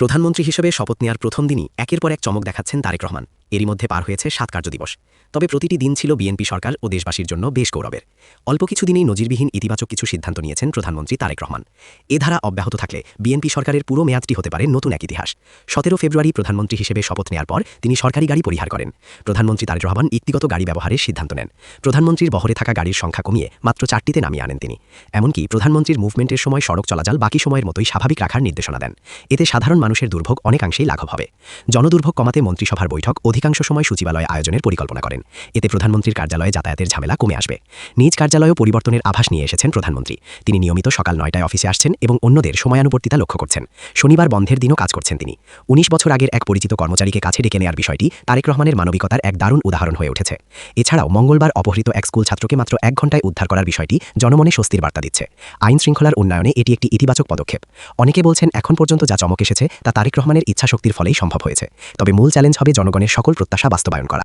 প্রধানমন্ত্রী হিসেবে শপথ নেওয়ার প্রথম দিনই একের পর এক চমক দেখাচ্ছেন তারেক রহমান। এরই মধ্যে পার হয়েছে ৭ কার্যদিবস। তবে প্রতিটি দিন ছিল বিএনপি সরকার ও দেশবাসীর জন্য বেশ গৌরবের। অল্প কিছু দিনেই নজিরবিহীন ইতিবাচক কিছু সিদ্ধান্ত নিয়েছেন প্রধানমন্ত্রী তারেক রহমান। এ ধারা অব্যাহত থাকলে বিএনপি সরকারের পুরো মেয়াদটি হতে পারে নতুন এক ইতিহাস। ১৭ ফেব্রুয়ারি প্রধানমন্ত্রী হিসেবে শপথ নেওয়ার পর তিনি সরকারি গাড়ি পরিহার করেন। প্রধানমন্ত্রী তারেক রহমান ব্যক্তিগত গাড়ি ব্যবহারের সিদ্ধান্ত নেন। প্রধানমন্ত্রীর বহরে থাকা গাড়ির সংখ্যা কমিয়ে মাত্র ৪টিতে নামিয়ে আনেন তিনি। এমনকি প্রধানমন্ত্রীর মুভমেন্টের সময় সড়ক চলাচল বাকি সময়ের মতোই স্বাভাবিক রাখার নির্দেশনা দেন। এতে সাধারণ মানুষের দুর্ভোগ অনেকাংশেই লাঘব হবে। জনদুর্ভোগ কমাতে মন্ত্রিসভার বৈঠক অধিকাংশ সময় সচিবালয়ে আয়োজনের পরিকল্পনা করেন। এতে প্রধানমন্ত্রীর কার্যালয়ে যাতায়াতের ঝামেলা কমে আসবে। নিজ কার্যালয়েও পরিবর্তনের আভাস নিয়ে এসেছেন প্রধানমন্ত্রী। তিনি নিয়মিত সকাল ৯টায় অফিসে আসছেন এবং অন্যদের সময়ানুবর্তিতা লক্ষ্য করছেন। শনিবার বন্ধের দিনও কাজ করছেন তিনি। ১৯ বছর আগের এক পরিচিত কর্মচারীকে কাছে ডেকে নেওয়ার বিষয়টি তারেক রহমানের মানবিকতার এক দারুণ উদাহরণ হয়ে উঠেছে। এছাড়াও মঙ্গলবার অপহৃত এক স্কুল ছাত্রকে মাত্র ১ ঘণ্টায় উদ্ধার করার বিষয়টি জনমনে স্বস্তির বার্তা দিচ্ছে। আইন শৃঙ্খলার উন্নয়নে এটি একটি ইতিবাচক পদক্ষেপ। অনেকে বলছেন এখন পর্যন্ত যা চমক এসেছে তা তারেক রহমানের ইচ্ছাশক্তির ফলেই সম্ভব হয়েছে। তবে মূল চ্যালেঞ্জ হবে জনগণের সকল প্রত্যাশা বাস্তবায়ন করা।